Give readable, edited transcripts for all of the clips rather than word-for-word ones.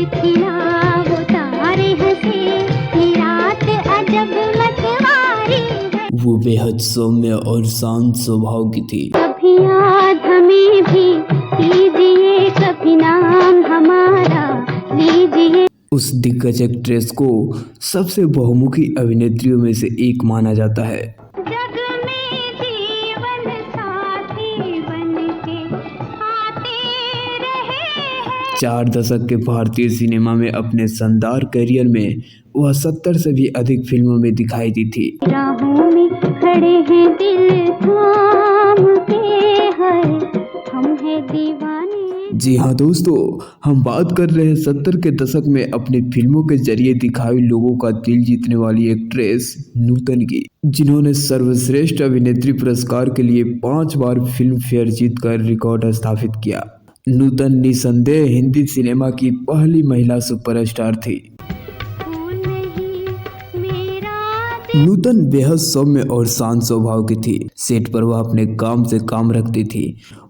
खिला वो तारे हंसे, ये रात अजब मतवारी है। वो बेहद सौम्य और शांत स्वभाव की थी। कभी याद हमें भी कीजिए, कभी नाम हमारा लीजिए। उस दिग्गज एक्ट्रेस को सबसे बहुमुखी अभिनेत्रियों में से एक माना जाता है। जग में जीवन साथी बनके आते रहे हैं। 4 दशक के भारतीय सिनेमा में अपने शानदार करियर में वह 70 से भी अधिक फिल्मों में दिखाई दी थी। राहों में खड़े हैं दिल थाम के, है हम हैं दीवाने। जी हाँ दोस्तों, हम बात कर रहे हैं 70 के दशक में अपनी फिल्मों के जरिए दिखाई लोगों का दिल जीतने वाली एक्ट्रेस नूतन की, जिन्होंने सर्वश्रेष्ठ अभिनेत्री पुरस्कार के लिए 5 बार फिल्म फेयर जीतकर रिकॉर्ड स्थापित किया। नूतन निसंदेह हिंदी सिनेमा की पहली महिला सुपरस्टार थी। नूतन बेहद सौम्य और शांत स्वभाव की थी। सेट पर वह अपने काम से काम रखती थी।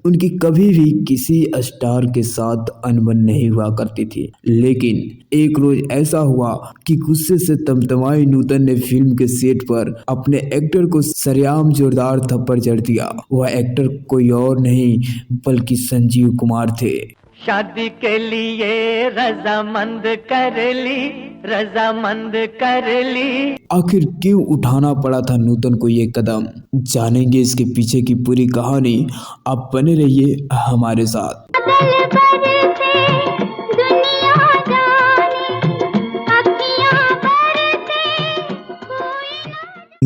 उनकी कभी भी किसी स्टार के साथ अनबन नहीं हुआ करती थी। लेकिन एक रोज ऐसा हुआ कि गुस्से से तमतमाई नूतन ने फिल्म के सेट पर अपने एक्टर को सरेआम जोरदार थप्पड़ जड़ दिया। वह एक्टर कोई और नहीं बल्कि संजीव कुमार थे। शादी के लिए रजामंद कर ली। आखिर क्यों उठाना पड़ा था नूतन को ये कदम, जानेंगे इसके पीछे की पूरी कहानी। आप बने रहिए हमारे साथ।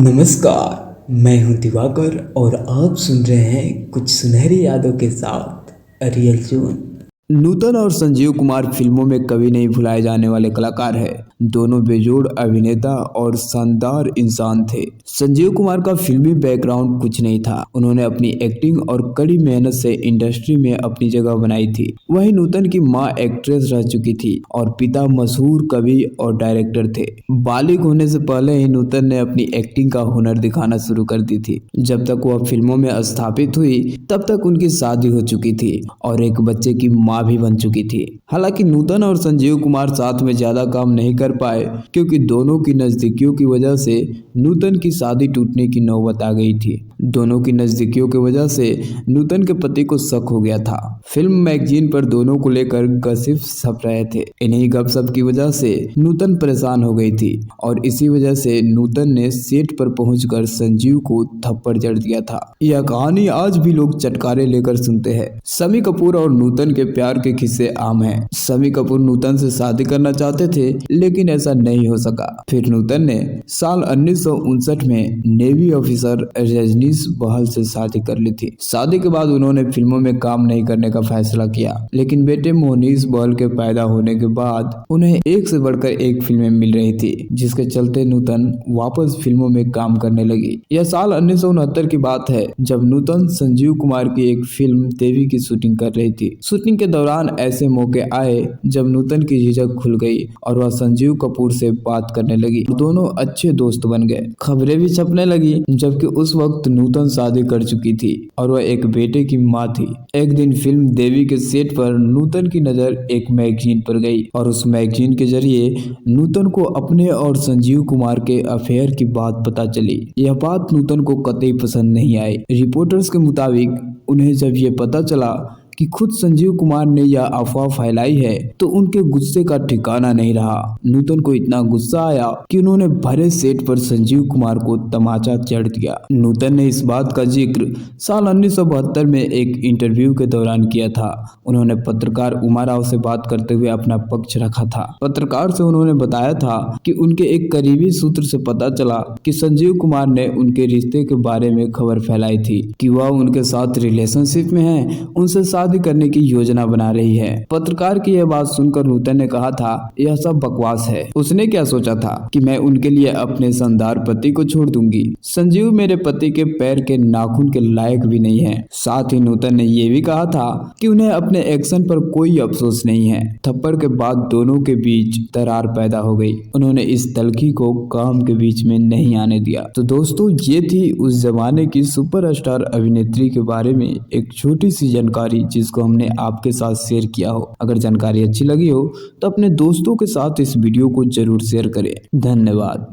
नमस्कार, मैं हूं दिवाकर और आप सुन रहे हैं कुछ सुनहरी यादों के साथ रियल जोन। नूतन और संजीव कुमार फिल्मों में कभी नहीं भुलाए जाने वाले कलाकार हैं। दोनों बेजोड़ अभिनेता और शानदार इंसान थे। संजीव कुमार का फिल्मी बैकग्राउंड कुछ नहीं था। उन्होंने अपनी एक्टिंग और कड़ी मेहनत से इंडस्ट्री में अपनी जगह बनाई थी। वहीं नूतन की मां एक्ट्रेस रह चुकी थी और पिता मशहूर कवि और डायरेक्टर थे। बालिग होने से पहले ही नूतन ने अपनी एक्टिंग का हुनर दिखाना शुरू कर दी थी। जब तक वह फिल्मों में स्थापित हुई तब तक उनकी शादी हो चुकी थी और एक बच्चे की मां भी बन चुकी थी। हालांकि नूतन और संजीव कुमार साथ में ज्यादा काम नहीं कर पाए क्योंकि दोनों की नजदीकियों की वजह से नूतन की शादी टूटने की नौबत आ गई थी। दोनों की नजदीकियों की वजह से नूतन के पति को शक हो गया था। फिल्म मैगजीन पर दोनों को लेकर गसिप छप रहे थे। इन्हीं गपशप की वजह से नूतन परेशान हो गई थी और इसी वजह से नूतन ने सेट पर पहुंचकर संजीव को थप्पड़ जड़ दिया था। यह कहानी आज भी लोग चटकारे लेकर सुनते हैं। शम्मी कपूर और नूतन के प्यार के किस्से आम हैं। शम्मी कपूर नूतन से शादी करना चाहते थे लेकिन ऐसा नहीं हो सका। फिर नूतन ने साल 1959 में नेवी ऑफिसर रजनीश बहल से शादी कर ली थी। शादी के बाद उन्होंने फिल्मों में काम नहीं करने का फैसला किया, लेकिन बेटे मोहनीश बहल के पैदा होने के बाद उन्हें एक से बढ़कर एक फिल्में मिल रही थी, जिसके चलते नूतन वापस फिल्मों में काम करने लगी। यह साल 1969 की बात है जब नूतन संजीव कुमार की एक फिल्म देवी की शूटिंग कर रही थी। शूटिंग के दौरान ऐसे मौके आए जब नूतन की झिझक खुल गई और वह संजीव कपूर से बात करने लगी। दोनों अच्छे दोस्त बन गए। खबरें भी छपने लगी, जबकि उस वक्त नूतन शादी कर चुकी थी और वह एक बेटे की मां थी। एक दिन फिल्म देवी के सेट पर नूतन की नजर एक मैगजीन पर गई और उस मैगजीन के जरिए नूतन को अपने और संजीव कुमार के अफेयर की बात पता चली। यह बात नूतन को कतई पसंद नहीं आई। रिपोर्टर्स के मुताबिक उन्हें जब ये पता चला कि खुद संजीव कुमार ने यह अफवाह फैलाई है तो उनके गुस्से का ठिकाना नहीं रहा। नूतन को इतना गुस्सा आया कि उन्होंने भरे सेट पर संजीव कुमार को तमाचा जड़ दिया। नूतन ने इस बात का जिक्र साल 1972 में एक इंटरव्यू के दौरान किया था। उन्होंने पत्रकार उमा राव से बात करते हुए अपना पक्ष रखा था। पत्रकार से उन्होंने बताया था कि उनके एक करीबी सूत्र से पता चला कि संजीव कुमार ने उनके रिश्ते के बारे में खबर फैलाई थी कि वह उनके साथ रिलेशनशिप में है, उनसे शादी करने की योजना बना रही है। पत्रकार की यह बात सुनकर नूतन ने कहा था यह सब बकवास है। उसने क्या सोचा था कि मैं उनके लिए अपने शानदार पति को छोड़ दूंगी। संजीव मेरे पति के पैर के नाखून के लायक भी नहीं है। साथ ही नूतन ने यह भी कहा था कि उन्हें अपने एक्शन पर कोई अफसोस नहीं है। थप्पड़ के बाद दोनों के बीच दरार पैदा हो गई। उन्होंने इस तल्खी को काम के बीच में नहीं आने दिया। तो दोस्तों, ये थी उस जमाने की सुपरस्टार अभिनेत्री के बारे में एक छोटी सी जानकारी चीज़ को हमने आपके साथ शेयर किया हो। अगर जानकारी अच्छी लगी हो तो अपने दोस्तों के साथ इस वीडियो को जरूर शेयर करें। धन्यवाद।